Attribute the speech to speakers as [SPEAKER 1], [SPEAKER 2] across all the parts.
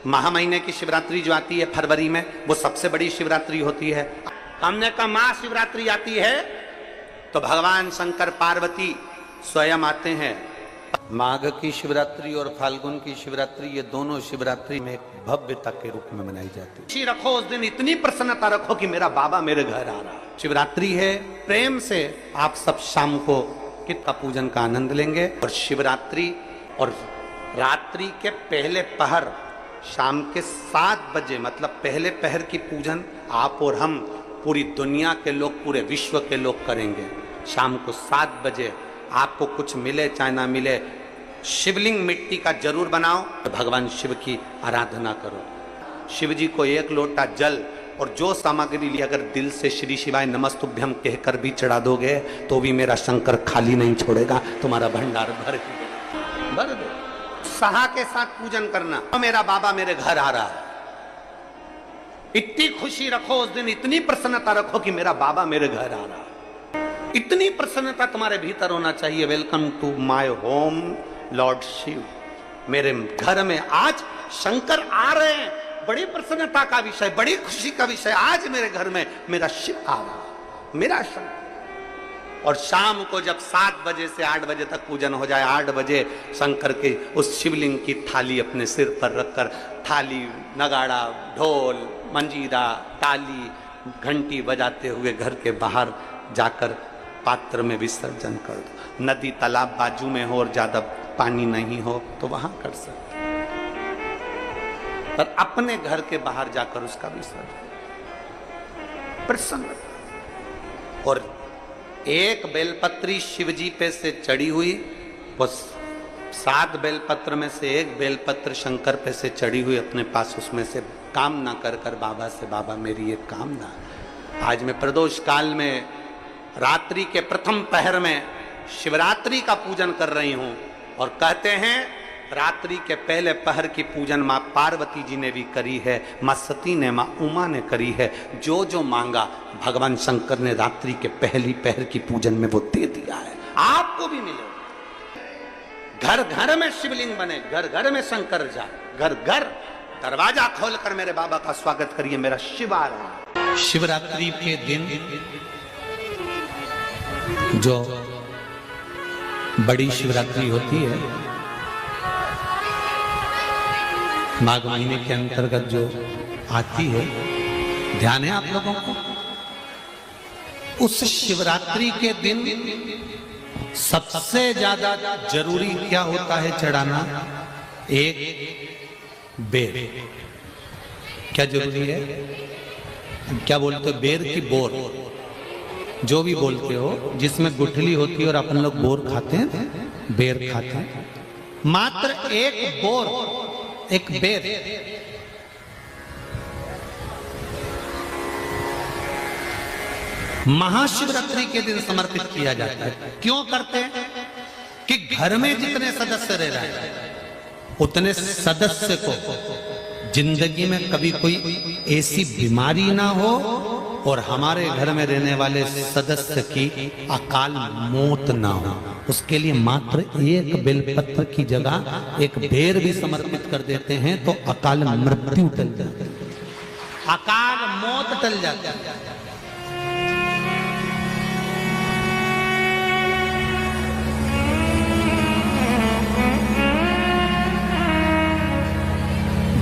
[SPEAKER 1] महा महीने की शिवरात्रि जो आती है फरवरी में, वो सबसे बड़ी शिवरात्रि होती है। हमने कहा महाशिवरात्रि आती है तो भगवान शंकर पार्वती स्वयं आते हैं। माघ की शिवरात्रि और फाल्गुन की शिवरात्रि, ये दोनों शिवरात्रि में एक भव्यता के रूप में मनाई जाती है। रखो उस दिन इतनी प्रसन्नता रखो कि मेरा बाबा मेरे घर आ रहा है। शिवरात्रि है, प्रेम से आप सब शाम को किट का पूजन का आनंद लेंगे। और शिवरात्रि और रात्रि के पहले पहर शाम के 7 बजे, मतलब पहले पहर की पूजन आप और हम, पूरी दुनिया के लोग, पूरे विश्व के लोग करेंगे। शाम को 7 बजे आपको कुछ मिले चाहे ना मिले, शिवलिंग मिट्टी का जरूर बनाओ, भगवान शिव की आराधना करो। शिव जी को 1 लोटा जल और जो सामग्री ली, अगर दिल से श्री शिवाय नमस्तुभ्यम कहकर भी चढ़ा दोगे तो भी मेरा शंकर खाली नहीं छोड़ेगा, तुम्हारा भंडार भर दे। सहा के साथ पूजन करना, तो मेरा बाबा मेरे घर आ रहा है। इतनी खुशी रखो उस दिन, इतनी प्रसन्नता रखो कि मेरा बाबा मेरे घर आ रहा है। इतनी प्रसन्नता तुम्हारे भीतर होना चाहिए। Welcome to my home lord Shiva. मेरे घर में आज शंकर आ रहे हैं, बड़ी प्रसन्नता का विषय, बड़ी खुशी का विषय। आज मेरे घर में मेरा शिव आ रहा है, मेरा शंकर। और शाम को जब 7 बजे से 8 बजे तक पूजन हो जाए, 8 बजे शंकर के उस शिवलिंग की थाली अपने सिर पर रखकर, थाली, नगाड़ा, ढोल, मंजीरा, ताली, घंटी बजाते हुए घर के बाहर जाकर पात्र में विसर्जन कर दो। नदी तालाब बाजू में हो और ज्यादा पानी नहीं हो तो वहां कर सकते, पर अपने घर के बाहर जाकर उसका विसर्जन प्रसन्न। और एक बेलपत्री शिवजी पे से चढ़ी हुई, वो 7 बेलपत्र में से एक बेलपत्र शंकर पे से चढ़ी हुई अपने पास, उसमें से कामना कर कर बाबा से, बाबा मेरी एक कामना, आज मैं प्रदोष काल में रात्रि के प्रथम पहर में शिवरात्रि का पूजन कर रही हूं। और कहते हैं रात्रि के पहले पहर की पूजन मां पार्वती जी ने भी करी है, मां सती ने, मां उमा ने करी है। जो जो मांगा भगवान शंकर ने रात्रि के पहली पहर की पूजन में वो दे दिया है। आपको भी मिले। घर घर में शिवलिंग बने, घर घर में शंकर जाए, घर घर दरवाजा खोलकर मेरे बाबा का स्वागत करिए, मेरा शिव आ रहा है। शिवरात्रि के दिन जो बड़ी शिवरात्रि होती है, माघ महीने के अंतर्गत जो आती है, ध्यान है आप लोगों को? उस शिवरात्रि के दिन सबसे ज्यादा जरूरी क्या होता है चढ़ाना? एक बेर। क्या जरूरी है? क्या बोलते हो? बेर की बोर, जो भी बोलते हो, जिसमें गुठली होती है और अपन लोग बोर खाते हैं, बेर खाते हैं। मात्र एक बोर, एक बेर। महाशिवरात्रि के दिन समर्पित किया जाता है। क्यों करते हैं? कि घर में जितने सदस्य रह रहे हैं उतने सदस्य को जिंदगी में कभी कोई ऐसी बीमारी ना हो और हमारे घर में रहने वाले सदस्य की अकाल मौत ना हो। उसके लिए मात्र एक बेलपत्र की जगह एक बेर भी समर्पित कर देते हैं तो अकाल मृत्यु टल जाती है, अकाल मौत टल जाती है।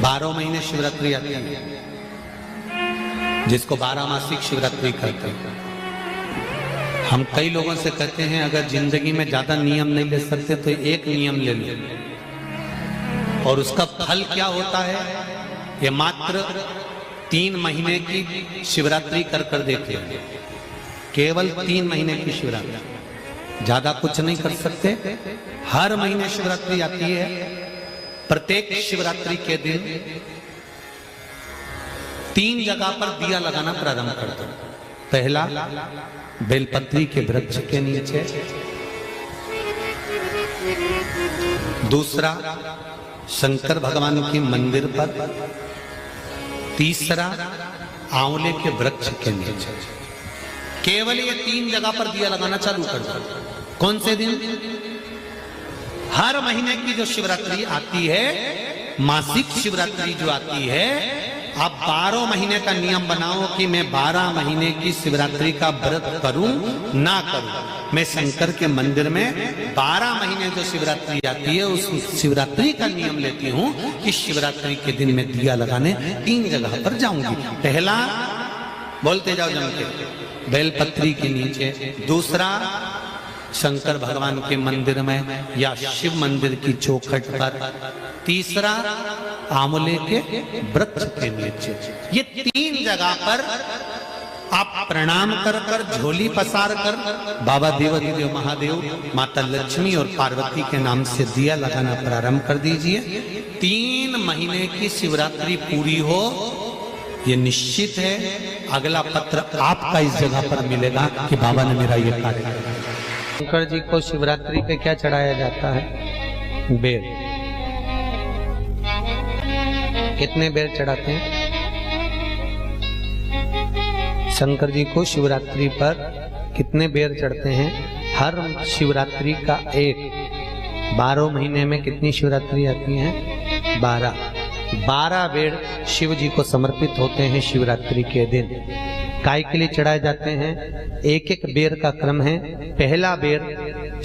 [SPEAKER 1] 12 महीने शिवरात्रि आती है, जिसको 12 मासिक शिवरात्रि कहते हैं। हम कई लोगों से कहते हैं अगर जिंदगी में ज्यादा नियम नहीं ले सकते तो एक नियम ले लो, और उसका फल क्या होता है ये मात्र 3 महीने की शिवरात्रि कर कर देते हैं। केवल 3 महीने की शिवरात्रि, ज्यादा कुछ नहीं कर सकते। हर महीने शिवरात्रि आती है। प्रत्येक शिवरात्रि के दिन 3 जगह पर दिया लगाना प्रारंभ कर दो। पहला बेलपत्री के वृक्ष के नीचे, दूसरा शंकर भगवान के मंदिर पर, तीसरा आंवले के वृक्ष के नीचे। केवल ये 3 जगह पर दिया लगाना चालू कर दो। कौन से दिन? हर महीने की जो शिवरात्रि आती है मासिक शिवरात्रि जो आती है, आप 12 महीने का नियम बनाओ कि मैं 12 महीने की शिवरात्रि का व्रत करूं ना करूं। मैं शंकर के मंदिर में 12 महीने जो शिवरात्रि आती है उस शिवरात्रि का नियम लेती हूं कि शिवरात्रि के दिन में दिया लगाने 3 जगह पर जाऊंगी। पहला, बोलते जाओ जम के, बेलपत्री के नीचे। दूसरा, शंकर भगवान के मंदिर में या शिव मंदिर की चौखट पर। तीसरा, आंवले के वृक्ष के नीचे। ये 3 जगह पर आप प्रणाम कर कर, झोली पसार कर बाबा देवाधिदेव महादेव, माता लक्ष्मी और पार्वती के नाम से दिया लगाना प्रारंभ कर दीजिए। 3 महीने की शिवरात्रि पूरी हो, ये निश्चित है अगला पत्र आपका इस जगह पर मिलेगा कि बाबा ने मेरा ये कार्य किया। शंकर जी को शिवरात्रि पे क्या चढ़ाया जाता है? बेर। कितने बेर चढ़ाते हैं? शंकर जी को शिवरात्रि पर कितने बेर चढ़ते हैं? हर शिवरात्रि का एक। 12 महीने में कितनी शिवरात्रि आती हैं? 12 बेर शिव जी को समर्पित होते हैं शिवरात्रि के दिन। काय के लिए चढ़ाए जाते हैं? एक एक बेर का क्रम है। पहला बेर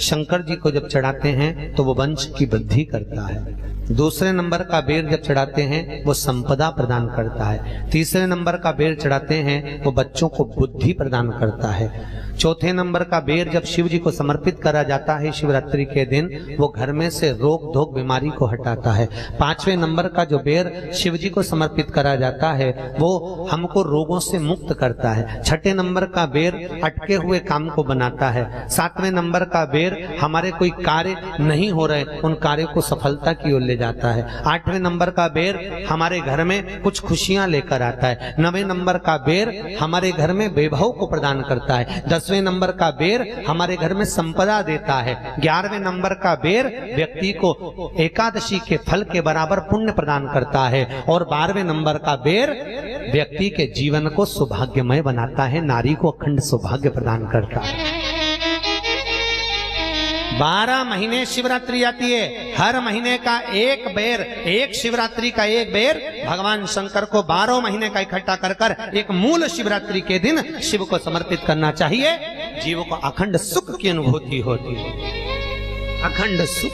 [SPEAKER 1] शंकर जी को जब चढ़ाते हैं तो वो वंश की वृद्धि करता है। दूसरे नंबर का बेर जब चढ़ाते हैं वो संपदा प्रदान करता है। तीसरे नंबर का बेर चढ़ाते हैं वो बच्चों को बुद्धि प्रदान करता है। चौथे नंबर का बेर जब शिव जी को समर्पित करा जाता है शिवरात्रि के दिन, वो घर में से रोग धोक बीमारी को हटाता है। 5वें नंबर का जो बेर शिव जी को समर्पित करा जाता है वो हमको रोगों से मुक्त करता है। 6ठे नंबर का बेर अटके हुए काम को बनाता है। 7वें नंबर का बेर हमारे कोई कार्य नहीं हो रहे उन कार्यों को सफलता की ओर ले जाता है। 8वें नंबर का बेर हमारे घर में कुछ खुशियां लेकर आता है। 9वें नंबर का बेर हमारे घर में वैभव को प्रदान करता है। 10वें नंबर का बेर हमारे घर में संपदा देता है। 11वें नंबर का बेर व्यक्ति को एकादशी के फल के बराबर पुण्य प्रदान करता है। और 12वें नंबर का बेर व्यक्ति के जीवन को सौभाग्यमय बनाता है, नारी को अखंड सौभाग्य प्रदान करता है। 12 महीने शिवरात्रि आती है। हर महीने का एक बेर, एक शिवरात्रि का एक बेर भगवान शंकर को 12 महीने का इकट्ठा कर कर एक मूल शिवरात्रि के दिन शिव को समर्पित करना चाहिए। जीव को अखंड सुख की अनुभूति होती है, अखंड सुख।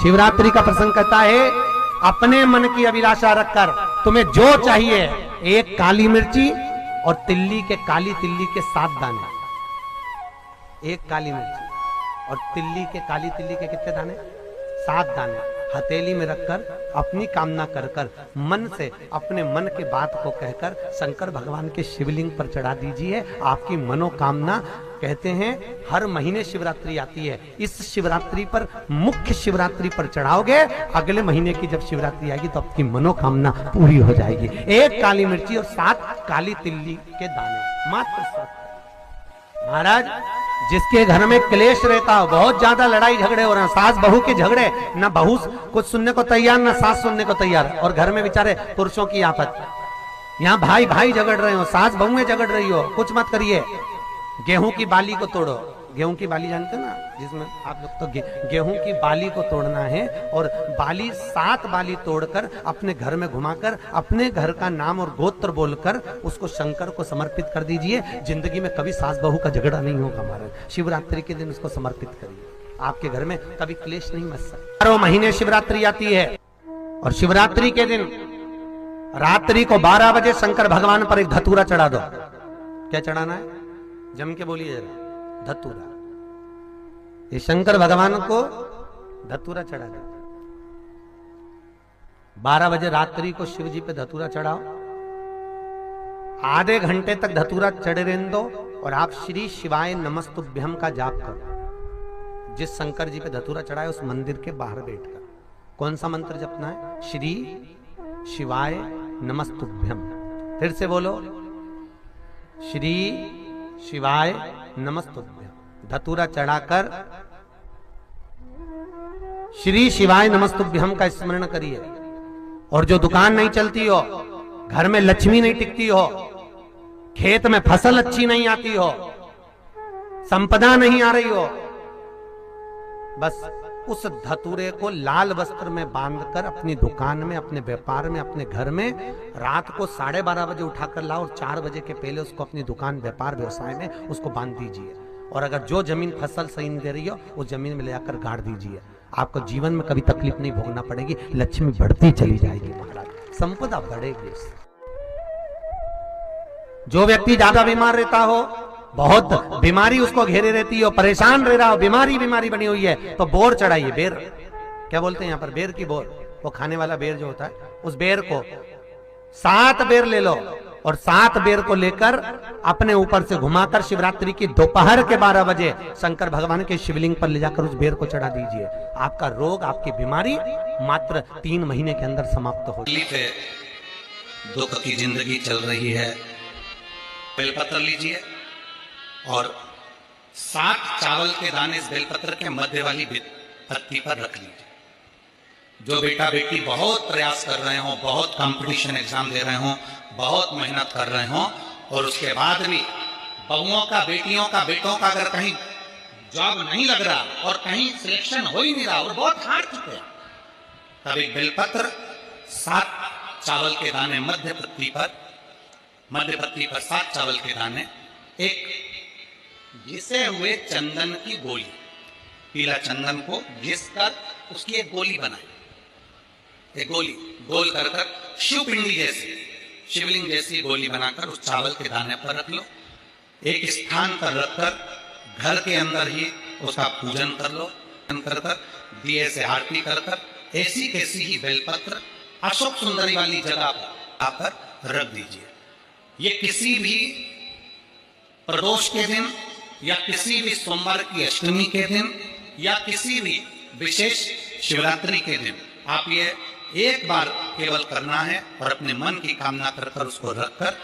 [SPEAKER 1] शिवरात्रि का प्रसंग कहता है अपने मन की अभिलाषा रखकर तुम्हें जो चाहिए, एक काली मिर्ची और तिल्ली के, काली तिल्ली के 7 दाने। एक काली मिर्ची और तिल्ली के, काली तिल्ली के कितने दाने? 7 दाने हथेली में रखकर अपनी कामना कर कर मन से अपने मन के बात को कहकर शंकर भगवान के शिवलिंग पर चढ़ा दीजिए। आपकी मनोकामना, कहते हैं हर महीने शिवरात्रि आती है, इस शिवरात्रि पर, मुख्य शिवरात्रि पर चढ़ाओगे, अगले महीने की जब शिवरात्रि आएगी तो आपकी मनोकामना पूरी हो जाएगी। एक काली मिर्ची और 7 काली तिल्ली के दाने, मात्र 7। महाराज, जिसके घर में क्लेश रहता हो, बहुत ज्यादा लड़ाई झगड़े हो रहे हैं, सास बहू के झगड़े, ना बहू कुछ सुनने को तैयार ना सास सुनने को तैयार, और घर में बेचारे पुरुषों की आफत, यहाँ भाई भाई झगड़ रहे हो, सास बहू में झगड़ रही हो, कुछ मत करिए। गेहूं की बाली को तोड़ो। गेहूं की बाली जानते ना, जिसमें आप लोग तो गेहूं की बाली को तोड़ना है, और बाली 7 बाली तोड़कर अपने घर में घुमाकर अपने घर का नाम और गोत्र बोलकर उसको शंकर को समर्पित कर दीजिए। जिंदगी में कभी सास बहू का झगड़ा नहीं होगा। हमारे शिवरात्रि के दिन उसको समर्पित करिए, आपके घर में कभी क्लेश नहीं मच सकता। 12 महीने शिवरात्रि आती है, और शिवरात्रि के दिन रात्रि को 12 बजे शंकर भगवान पर एक धतूरा चढ़ा दो। क्या चढ़ाना है? जम के बोलिए जरा। धतूरा। ये शंकर भगवान को धतूरा चढ़ा दो। 12 बजे रात्रि को शिव जी पे धतूरा चढ़ाओ। आधे घंटे तक धतूरा चढ़े रहने दो, और आप श्री शिवाय नमस्तुभ्यम का जाप करो। जिस शंकर जी पे धतूरा चढ़ाए उस मंदिर के बाहर बैठकर कौन सा मंत्र जपना है? श्री शिवाय नमस्तुभ्यम। फिर से बोलो, श्री शिवाय नमस्तुभ्यम। धतूरा चढ़ाकर श्री शिवाय नमस्तुभ्यम का स्मरण करिए। और जो दुकान नहीं चलती हो, घर में लक्ष्मी नहीं टिकती हो, खेत में फसल अच्छी नहीं आती हो, संपदा नहीं आ रही हो, बस उस धतूरे को लाल वस्त्र में बांधकर अपनी दुकान में, अपने व्यापार में, अपने घर में रात को 12:30 बजे उठाकर लाओ और 4 बजे के पहले उसको अपनी दुकान, व्यापार, व्यवसाय में उसको बांध दीजिए। और अगर जो जमीन फसल सही नहीं दे रही हो उस जमीन में ले जाकर गाड़ दीजिए। आपको जीवन में कभी तकलीफ नहीं भोगना पड़ेगी, लक्ष्मी बढ़ती चली जाएगी महाराज, संपदा बढ़ेगी। जो व्यक्ति ज्यादा बीमार रहता हो, बहुत बीमारी उसको घेरे रहती है, परेशान रह रहा हो, बीमारी बनी हुई है, तो बोर चढ़ाइए। बेर क्या बोलते हैं यहाँ पर, बेर की बोर, वो खाने वाला बेर जो होता है, उस बेर को 7 बेर ले लो और 7 बेर को लेकर अपने ऊपर से घुमाकर शिवरात्रि की दोपहर के 12 बजे शंकर भगवान के शिवलिंग पर ले जाकर उस बेर को चढ़ा दीजिए। आपका रोग, आपकी बीमारी मात्र 3 महीने के अंदर समाप्त हो जाएगी।
[SPEAKER 2] दुख की जिंदगी चल रही है, बेलपत्र लीजिए और 7 चावल के दाने इस बेलपत्र के मध्य वाली पत्ती पर रख लीजिए। जो बेटा बेटी बहुत प्रयास कर रहे हो, बहुत कंपटीशन एग्जाम दे रहे हो, बहुत मेहनत कर रहे हो और उसके बाद भी बहुओं का, बेटियों का, बेटों का अगर कहीं जॉब नहीं लग रहा और कहीं सिलेक्शन हो ही नहीं रहा और बहुत हार चुके हैं, तब एक बेलपत्र 7 चावल के दाने मध्य पत्ती पर 7 चावल के दाने, एक घिसे हुए चंदन की गोली, पीला चंदन को घिस कर उसकी एक गोली बनाए, एक गोली गोल कर शिवपिंडी जैसी, शिवलिंग जैसी गोली बनाकर उस चावल के दाने पर रख लो। एक स्थान पर रखकर घर के अंदर ही उसका पूजन कर लो, कर दिए से आरती कर ऐसी कैसी ही बेलपत्र अशोक सुंदरी वाली जगह पर रख दीजिए। ये किसी भी प्रदोष के दिन या किसी भी सोमवार की अष्टमी के दिन या किसी भी विशेष शिवरात्रि के दिन आप ये एक बार केवल करना है और अपने मन की कामना कर उसको रखकर